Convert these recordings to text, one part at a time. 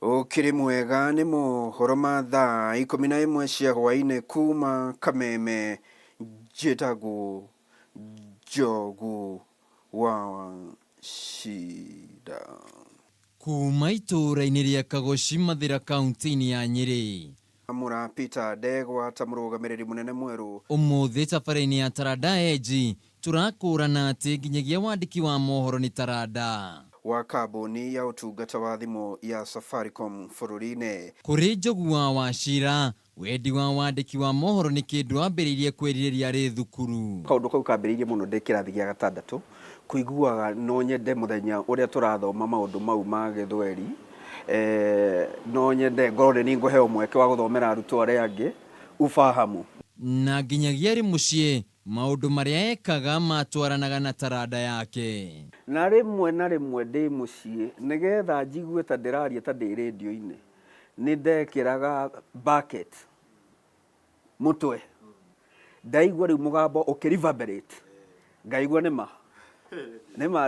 Ukiri mwega ni mohoro ma thaa 11 cia hwaine kuma Kameme. Njĩtagwo Njogu wa Shida kuma itũra-inĩ rĩa Kagoshi Mathĩra kaunti-inĩ ya Nyĩrĩ. Amũra Peter Ndegwa ta mũrũgamĩrĩri mũnene mwerũ. Ũmũthĩ tabarĩra-inĩ ya Taranda Edge tũrakũrana atĩ nginyagia wandĩki wa mohoro nĩ Taranda wa kambuni ya ũtungata wa thimũ ya Safaricom bũrũri-inĩ. Kũrĩ Njogu wa Wachira, wendi wa wandĩki wa mohoro nĩ kĩndũ ambĩrĩirie kwĩrirĩria arĩ thukuru. Kaũndũ kau kambĩrĩirie mũno ndĩ kĩrathi gĩa gatandatũ, kũiguaga no nyende mũthenya ũrĩa tũrathoma maũndũ mau ma Gĩthweri, no nyende ngorwo nĩ ngũheo mweke wa gũthomera arutwo arĩa angĩ ufahamu. Na nginyagia arĩ mũciĩ maũndũ marĩa ekaga matwaranaga na taranda yake. Na rĩmwe ndĩ mũciĩ nĩgetha njigue ta ndĩraria ta ndĩ radio-inĩ, nĩ ndekĩraga bucket mũtwe, ndaigua rĩu mũgambo ũkĩreverberate, ngaigua nĩma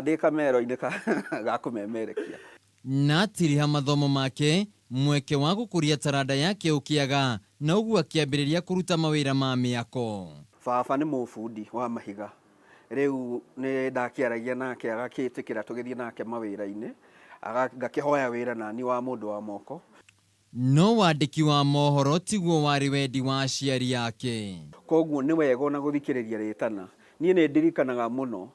ndĩ kamero-inĩ ga kũmemerekia. Na atiriha mathomo make, mweke wa gũkũria taranda yake ũkĩaga, na ũguo akĩambĩrĩria kũruta mawĩra ma mĩako. Baba nĩ mũbundi wa mahiga, rĩu nĩ ndakĩaragia nake agakĩtĩkĩra tũgĩthiĩ nake mawĩra-inĩ, ngakĩhoya wĩra nani wa mũndũ wa moko. No wandĩki wa mohoro tiguo warĩ wendi wa aciari yake. Koguo nĩ wega ona gũthikĩrĩria rĩtana. Niĩ nĩ ndirikanaga mũno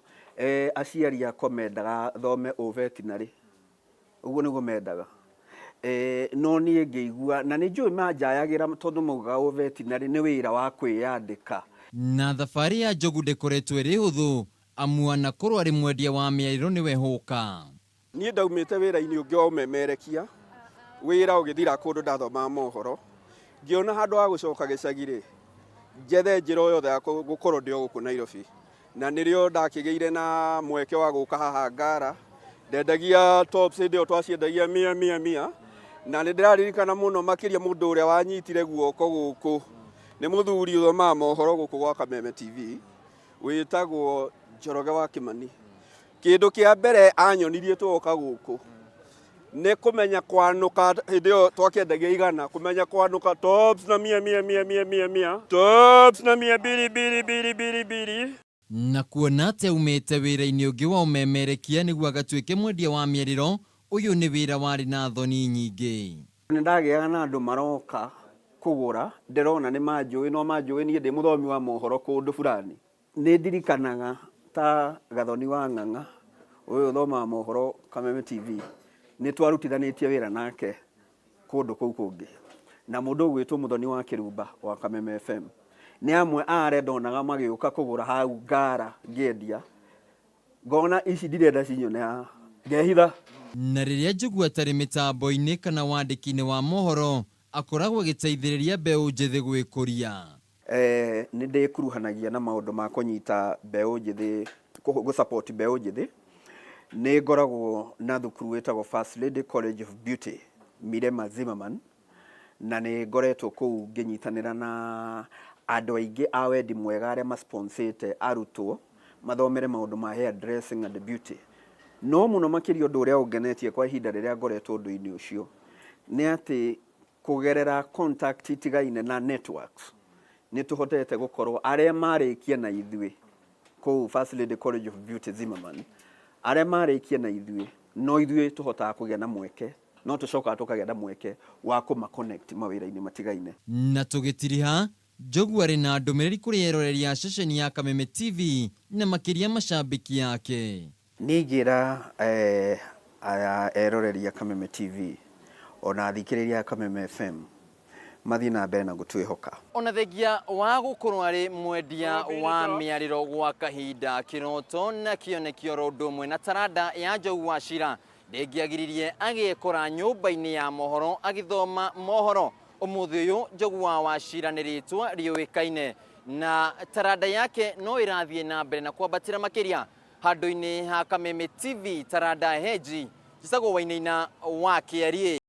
aciari akwa mendaga thome veterinary, ũguo nĩguo mendaga. No niĩ ngĩigua na nĩ njũĩ manjayagĩra tondũ maugaga veterinary nĩ wĩra wa kwĩyandĩka. Na thabarĩ ya Njogu ndĩkoretwo ĩrĩ hũthũ, amu anakorwo arĩ mwendia wa mĩarĩro nĩwe hũka. Niĩ ndaumĩte wĩra-inĩ ũngĩ wa ũmemerekia, wĩra ũgĩthira kũndũ ndathomaga mohoro, ngĩona handũ ha gũcoka gĩcagi-rĩ, njethe njĩra yothe ya gũkorwo ndĩ o gũkũ Nairobi. Na nĩrĩo ndakĩgĩire na mweke wa gũka haha Ngara, ndendagia tops hĩndĩ ĩyo twaciendagia mia, na nĩ ndĩraririkana mũno makĩria mũndũ ũrĩa wanyitire guoko gũkũ nĩ mũthuri ũthomaga mohoro gũkũ gwa Kameme TV, wĩtagwo Njoroge wa Kĩmani. Kĩndũ kĩa mbere anyonirie twoka gũkũ nĩ kũmenya kwanũka, hĩndĩ ĩyo twakĩendagia 100, kũmenya kwanũka tops na mia, tops na 200. Na kuona atĩ aumĩte wĩra-inĩ ũngĩ wa ũmemerekia nĩguo agatuĩke mwendia wa mĩarĩro, ũyũ nĩ wĩra warĩ na thoni nyingĩ. Nĩ ndagĩaga na andũ maroka kũgũra, ndĩrona nĩ manjũĩ, no manjũĩ niĩ ndĩ mũthomi wa mohoro kũndũ fulani. Nĩ ndirikanaga ta Gathoni wa Ng'ang'a, ũyũ ũthomaga mohoro Kameme TV, nĩ twarutithanĩtie wĩra nake kũndũ kũu kũngĩ. Na mũndũ ũgwĩtwo Mũthoni wa Kĩrumba wa Kameme FM, nĩ amwe are ndonaga magĩũka kũgũra hau Ngara ngĩendia, ngona ici ndirenda cinyone, ngehitha. Na rĩrĩa Njogu atarĩ mĩtambo-inĩ kana wandĩki-inĩ wa mohoro, akoragwo agĩteithĩrĩria mbeũ njĩthĩ gwĩkũria. Nĩ ndĩkuruhanagia na maũndũ ma kũnyita mbeũ njĩthĩ, gũ-support mbeũ njĩthĩ. Nĩ ngoragwo na thukuru wĩtagwo First Lady College of Beauty, Mirema Zimmerman, na nĩ ngoretwo kũu ngĩnyitanĩra na andũ aingĩ a wendi mwega arĩa masponsĩte arutwo mathomere maũndũ ma hair dressing and beauty. No mũno makĩria ũndũ ũrĩa ũngenetie kwa ihinda rĩrĩa ngoretwo ũndũ-inĩ ũcio nĩ atĩ kũgerera contact itigaine na networks nĩ tũhotete gũkorwo arĩa marĩkia na ithuĩ kũu First Lady College of Beauty Zimmerman, arĩa marĩkia na ithuĩ no ithuĩ tũhotaga kũgĩa na mweke, no tũcokaga tũkagĩa na mweke wa kũma-connect mawĩra-inĩ matigaine. Na tũgĩtiriha, Njogu arĩ na ndũmĩrĩri kũrĩ eroreri a ceceni ya Kameme TV na makĩria macambĩki yake. Nĩ ingĩra eroreri a Kameme TV ona athikĩrĩria a Kameme FM mathiĩ na mbere na gũtwĩhoka. Ona thengia wa gũkorwo arĩ mwendia wa mĩarĩro gwa kahinda kĩroto na kĩonekio ũndũ ũmwe na taranda ya Njogu wa Wachira, ndĩngĩagiririe agĩkora nyũmba-inĩ ya mohoro agĩthoma mohoro. Ũmũthĩ ũyũ Njogu wa Wachira nĩ rĩtwa rĩũĩkaine, na taranda yake no ĩrathiĩ na mbere na kwambatĩra makĩria. Handũ-inĩ ha Kameme TV, Taranda Edge, njĩtagwo Wainaina wa Kĩarie.